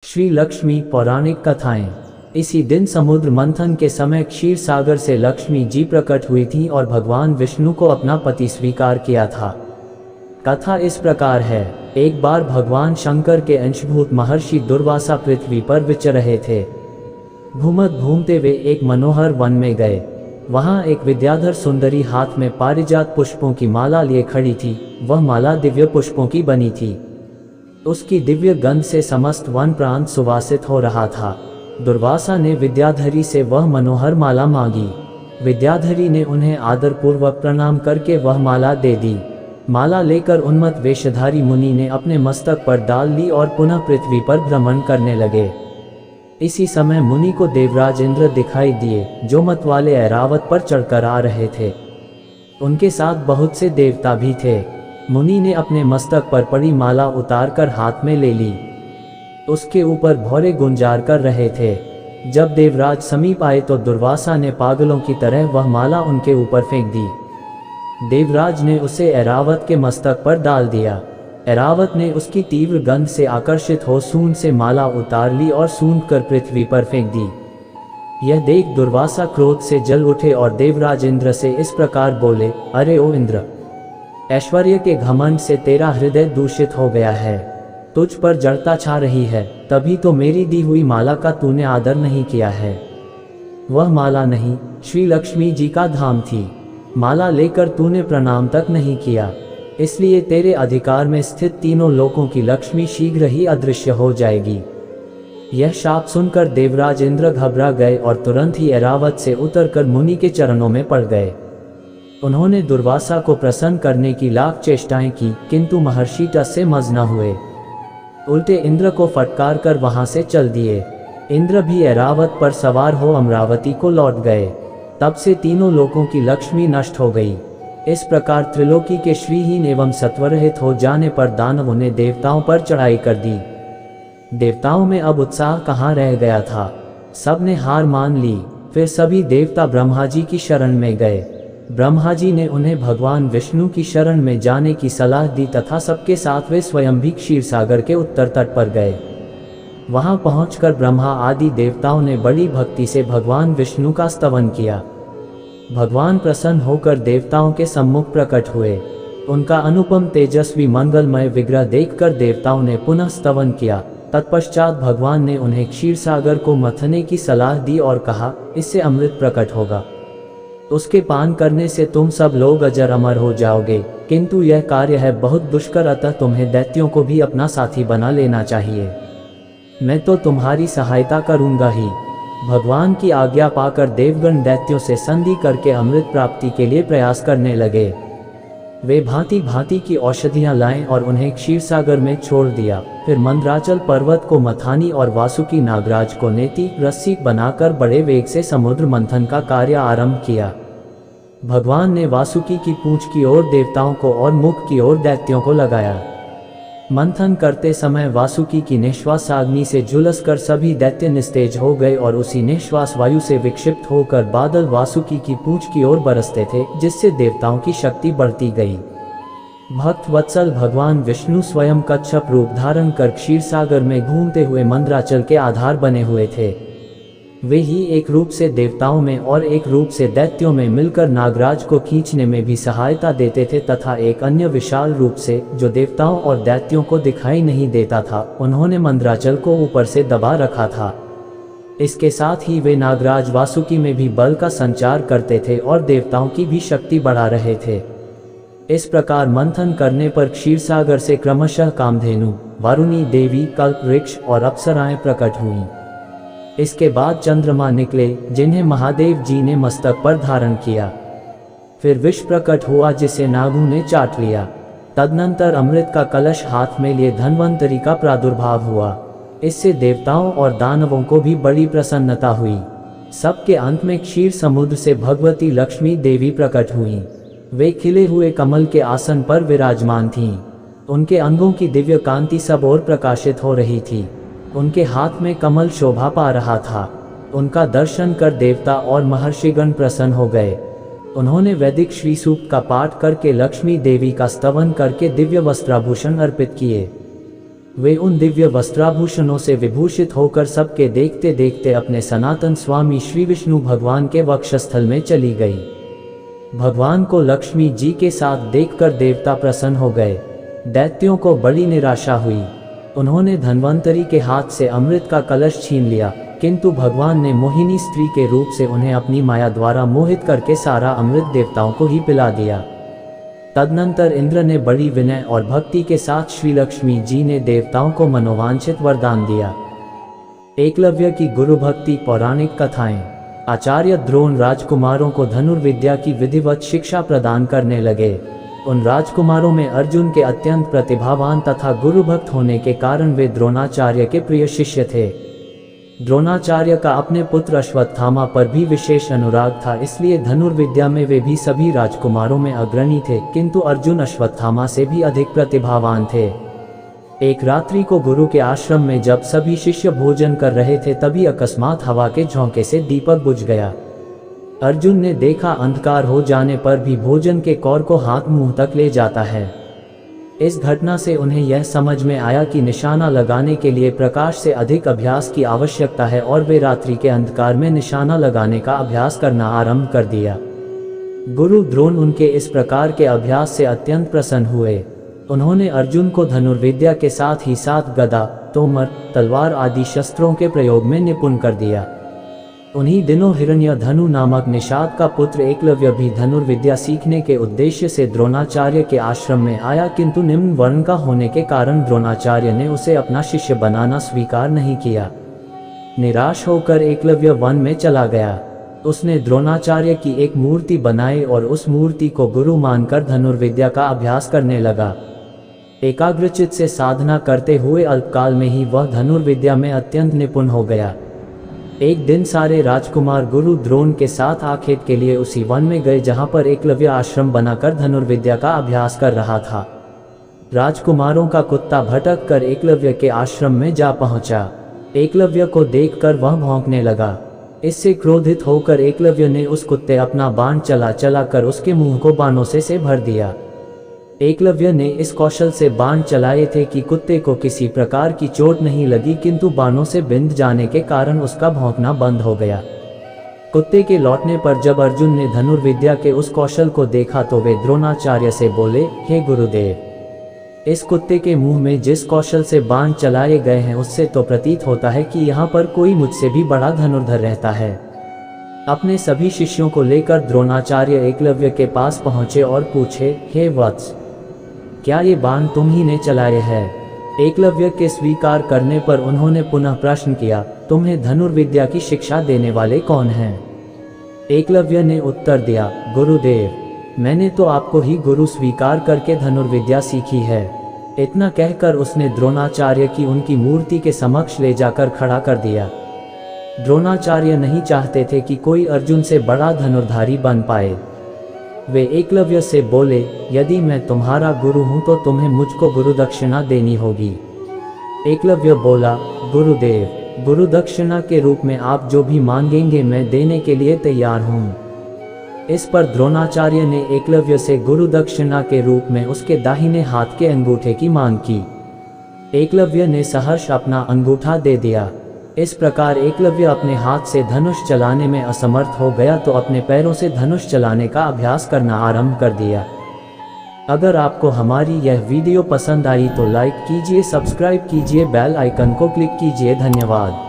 श्री लक्ष्मी पौराणिक कथाएं। इसी दिन समुद्र मंथन के समय क्षीर सागर से लक्ष्मी जी प्रकट हुई थी और भगवान विष्णु को अपना पति स्वीकार किया था। कथा इस प्रकार है। एक बार भगवान शंकर के अंशभूत महर्षि दुर्वासा पृथ्वी पर विचर रहे थे। घूमते वे एक मनोहर वन में गए। वहां एक विद्याधर सुंदरी हाथ में पारिजात पुष्पों की माला लिए खड़ी थी। वह माला दिव्य पुष्पों की बनी थी। उसकी दिव्य गंध से समस्त वन प्रांत सुवासित हो रहा था। दुर्वासा ने विद्याधरी से वह मनोहर माला मांगी। विद्याधरी ने उन्हें आदरपूर्वक प्रणाम करके वह माला दे दी। माला लेकर उन्मत्त वेशधारी मुनि ने अपने मस्तक पर डाल ली और पुनः पृथ्वी पर भ्रमण करने लगे। इसी समय मुनि को देवराज इंद्र दिखाई दिए, जो मत वाले ऐरावत पर चढ़कर आ रहे थे। उनके साथ बहुत से देवता भी थे। मुनि ने अपने मस्तक पर पड़ी माला उतारकर हाथ में ले ली। उसके ऊपर भौरे गुंजार कर रहे थे। जब देवराज समीप आए तो दुर्वासा ने पागलों की तरह वह माला उनके ऊपर फेंक दी। देवराज ने उसे ऐरावत के मस्तक पर डाल दिया। ऐरावत ने उसकी तीव्र गंध से आकर्षित हो सूंड से माला उतार ली और सूंघ कर पृथ्वी पर फेंक दी। यह देख दुर्वासा क्रोध से जल उठे और देवराज इंद्र से इस प्रकार बोले, अरे ओ इंद्र, ऐश्वर्य के घमंड से तेरा हृदय दूषित हो गया है। तुझ पर जड़ता छा रही है, तभी तो मेरी दी हुई माला का तूने आदर नहीं किया है। वह माला नहीं, श्री लक्ष्मी जी का धाम थी। माला लेकर तूने प्रणाम तक नहीं किया, इसलिए तेरे अधिकार में स्थित तीनों लोकों की लक्ष्मी शीघ्र ही अदृश्य हो जाएगी। यह शाप सुनकर देवराज इंद्र घबरा गए और तुरंत ही ऐरावत से उतरकर मुनि के चरणों में पड़ गए। उन्होंने दुर्वासा को प्रसन्न करने की लाख चेष्टाएं की, किंतु महर्षि टस से मज न हुए। उल्टे इंद्र को फटकार कर वहां से चल दिए। इंद्र भी ऐरावत पर सवार हो अमरावती को लौट गए। तब से तीनों लोकों की लक्ष्मी नष्ट हो गई। इस प्रकार त्रिलोकी के श्रीहीन एवं सत्वरहित हो जाने पर दानवों ने देवताओं पर चढ़ाई कर दी। देवताओं में अब उत्साह कहाँ रह गया था। सब ने हार मान ली। फिर सभी देवता ब्रह्मा जी की शरण में गए। ब्रह्मा जी ने उन्हें भगवान विष्णु की शरण में जाने की सलाह दी तथा सबके साथ वे स्वयं भी क्षीर सागर के उत्तर तट पर गए। वहां पहुंचकर ब्रह्मा आदि देवताओं ने बड़ी भक्ति से भगवान विष्णु का स्तवन किया। भगवान प्रसन्न होकर देवताओं के सम्मुख प्रकट हुए। उनका अनुपम तेजस्वी मंगलमय विग्रह देखकर देवताओं ने पुनः स्तवन किया। तत्पश्चात भगवान ने उन्हें क्षीर सागर को मथने की सलाह दी और कहा, इससे अमृत प्रकट होगा। उसके पान करने से तुम सब लोग अजर अमर हो जाओगे, किंतु यह कार्य है बहुत दुष्कर, अतः तुम्हें दैत्यों को भी अपना साथी बना लेना चाहिए। मैं तो तुम्हारी सहायता करूंगा ही। भगवान की आज्ञा पाकर देवगण दैत्यों से संधि करके अमृत प्राप्ति के लिए प्रयास करने लगे। वे भांति भांति की औषधियां लाएं और उन्हें क्षीर सागर में छोड़ दिया। फिर मंदराचल पर्वत को मथानी और वासुकी नागराज को नेति रस्सी बनाकर बड़े वेग से समुद्र मंथन का कार्य आरंभ किया। भगवान ने वासुकी की पूंछ की ओर देवताओं को और मुख की ओर दैत्यों को लगाया। मंथन करते समय वासुकी की निश्वास अग्नि से झुलसकर सभी दैत्य निस्तेज हो गए और उसी निश्वास वायु से विक्षिप्त होकर बादल वासुकी की पूंछ की ओर बरसते थे, जिससे देवताओं की शक्ति बढ़ती गई। भक्त वत्सल भगवान विष्णु स्वयं कच्छप रूप धारण कर क्षीर सागर में घूमते हुए मंदराचल के आधार बने हुए थे। वे ही एक रूप से देवताओं में और एक रूप से दैत्यों में मिलकर नागराज को खींचने में भी सहायता देते थे तथा एक अन्य विशाल रूप से, जो देवताओं और दैत्यों को दिखाई नहीं देता था, उन्होंने मंदराचल को ऊपर से दबा रखा था। इसके साथ ही वे नागराज वासुकी में भी बल का संचार करते थे और देवताओं की भी शक्ति बढ़ा रहे थे। इस प्रकार मंथन करने पर क्षीर सागर से क्रमशः कामधेनु, वारुणी देवी, कल्प वृक्ष और अप्सराएं प्रकट हुईं। इसके बाद चंद्रमा निकले, जिन्हें महादेव जी ने मस्तक पर धारण किया। फिर विष प्रकट हुआ, जिसे नागों ने चाट लिया। तदनंतर अमृत का कलश हाथ में लिए धन्वंतरी का प्रादुर्भाव हुआ। इससे देवताओं और दानवों को भी बड़ी प्रसन्नता हुई। सबके अंत में क्षीर समुद्र से भगवती लक्ष्मी देवी प्रकट हुईं। वे खिले हुए कमल के आसन पर विराजमान थीं। उनके अंगों की दिव्य कांति सब ओर प्रकाशित हो रही थी। उनके हाथ में कमल शोभा पा रहा था। उनका दर्शन कर देवता और महर्षिगण प्रसन्न हो गए। उन्होंने वैदिक श्री सूक्त का पाठ करके लक्ष्मी देवी का स्तवन करके दिव्य वस्त्राभूषण अर्पित किए। वे उन दिव्य वस्त्राभूषणों से विभूषित होकर सबके देखते देखते अपने सनातन स्वामी श्री विष्णु भगवान के वक्षस्थल में चली गई। भगवान को लक्ष्मी जी के साथ देखकर देवता प्रसन्न हो गए। दैत्यों को बड़ी निराशा हुई। उन्होंने धन्वंतरी के हाथ से अमृत का कलश छीन लिया, किंतु भगवान ने मोहिनी स्त्री के रूप से उन्हें अपनी माया द्वारा मोहित करके सारा अमृत देवताओं को ही पिला दिया। तदनंतर इंद्र ने बड़ी विनय और भक्ति के साथ श्री लक्ष्मी जी ने देवताओं को मनोवांछित वरदान दिया। एकलव्य की गुरु भक्ति। पौराणिक कथाएं। आचार्य द्रोण राजकुमारों को धनुर्विद्या की विधिवत शिक्षा प्रदान करने लगे। उन राजकुमारों में अर्जुन के अत्यंत प्रतिभावान तथा गुरुभक्त होने के कारण वे द्रोणाचार्य के प्रिय शिष्य थे। द्रोणाचार्य का अपने पुत्र अश्वत्थामा पर भी विशेष अनुराग था, इसलिए धनुर्विद्या में वे भी सभी राजकुमारों में अग्रणी थे, किंतु अर्जुन अश्वत्थामा से भी अधिक प्रतिभावान थे। एक रात्रि को गुरु के आश्रम में जब सभी शिष्य भोजन कर रहे थे, तभी अकस्मात हवा के झोंके से दीपक बुझ गया। अर्जुन ने देखा अंधकार हो जाने पर भी भोजन के कौर को हाथ मुंह तक ले जाता है। इस घटना से उन्हें यह समझ में आया कि निशाना लगाने के लिए प्रकाश से अधिक अभ्यास की आवश्यकता है, और वे रात्रि के अंधकार में निशाना लगाने का अभ्यास करना आरंभ कर दिया। गुरु द्रोण उनके इस प्रकार के अभ्यास से अत्यंत प्रसन्न हुए। उन्होंने अर्जुन को धनुर्विद्या के साथ ही साथ गदा, तोमर, तलवार आदि शस्त्रों के प्रयोग में निपुण कर दिया। उन्हीं दिनों हिरण्यधनु नामक निषाद का पुत्र एकलव्य भी धनुर्विद्या सीखने के उद्देश्य से द्रोणाचार्य के आश्रम में आया, किंतु निम्न वर्ण का होने के कारण द्रोणाचार्य ने उसे अपना शिष्य बनाना स्वीकार नहीं किया। निराश होकर एकलव्य वन में चला गया। उसने द्रोणाचार्य की एक मूर्ति बनाई और उस मूर्ति को गुरु मानकर धनुर्विद्या का अभ्यास करने लगा। एकाग्रचित से साधना करते हुए अल्पकाल में ही वह धनुर्विद्या में अत्यंत निपुण हो गया। एक दिन सारे राजकुमार गुरु द्रोण के साथ आखेट के लिए उसी वन में गए जहां पर एकलव्य आश्रम बनाकर धनुर्विद्या का अभ्यास कर रहा था। राजकुमारों का कुत्ता भटक कर एकलव्य के आश्रम में जा पहुंचा। एकलव्य को देखकर वह भौंकने लगा। इससे क्रोधित होकर एकलव्य ने उस कुत्ते अपना बाण चला कर उसके मुंह को बाणों से भर दिया। एकलव्य ने इस कौशल से बाण चलाए थे कि कुत्ते को किसी प्रकार की चोट नहीं लगी, किंतु बाणों से बिंध जाने के कारण उसका भौंकना बंद हो गया। कुत्ते के लौटने पर जब अर्जुन ने धनुर्विद्या के उस कौशल को देखा तो वे द्रोणाचार्य से बोले, हे गुरुदेव, इस कुत्ते के मुंह में जिस कौशल से बाण चलाए गए हैं उससे तो प्रतीत होता है कि यहाँ पर कोई मुझसे भी बड़ा धनुर्धर रहता है। अपने सभी शिष्यों को लेकर द्रोणाचार्य एकलव्य के पास पहुंचे और पूछे, हे वत्स, क्या ये बाण तुम ही ने चलाए हैं? एकलव्य के स्वीकार करने पर उन्होंने पुनः प्रश्न किया, तुम्हें धनुर्विद्या की शिक्षा देने वाले कौन हैं? एकलव्य ने उत्तर दिया, गुरुदेव, मैंने तो आपको ही गुरु स्वीकार करके धनुर्विद्या सीखी है। इतना कहकर उसने द्रोणाचार्य की उनकी मूर्ति के समक्ष ले जाकर खड़ा कर दिया। द्रोणाचार्य नहीं चाहते थे कि कोई अर्जुन से बड़ा धनुर्धारी बन पाए। वे एकलव्य से बोले, यदि मैं तुम्हारा गुरु हूं तो तुम्हें मुझको गुरुदक्षिणा देनी होगी। एकलव्य बोला, गुरुदेव, गुरुदक्षिणा के रूप में आप जो भी मांगेंगे मैं देने के लिए तैयार हूं। इस पर द्रोणाचार्य ने एकलव्य से गुरुदक्षिणा के रूप में उसके दाहिने हाथ के अंगूठे की मांग की। एकलव्य ने सहर्ष अपना अंगूठा दे दिया। इस प्रकार एकलव्य अपने हाथ से धनुष चलाने में असमर्थ हो गया तो अपने पैरों से धनुष चलाने का अभ्यास करना आरंभ कर दिया। अगर आपको हमारी यह वीडियो पसंद आई तो लाइक कीजिए, सब्सक्राइब कीजिए, बेल आइकन को क्लिक कीजिए। धन्यवाद।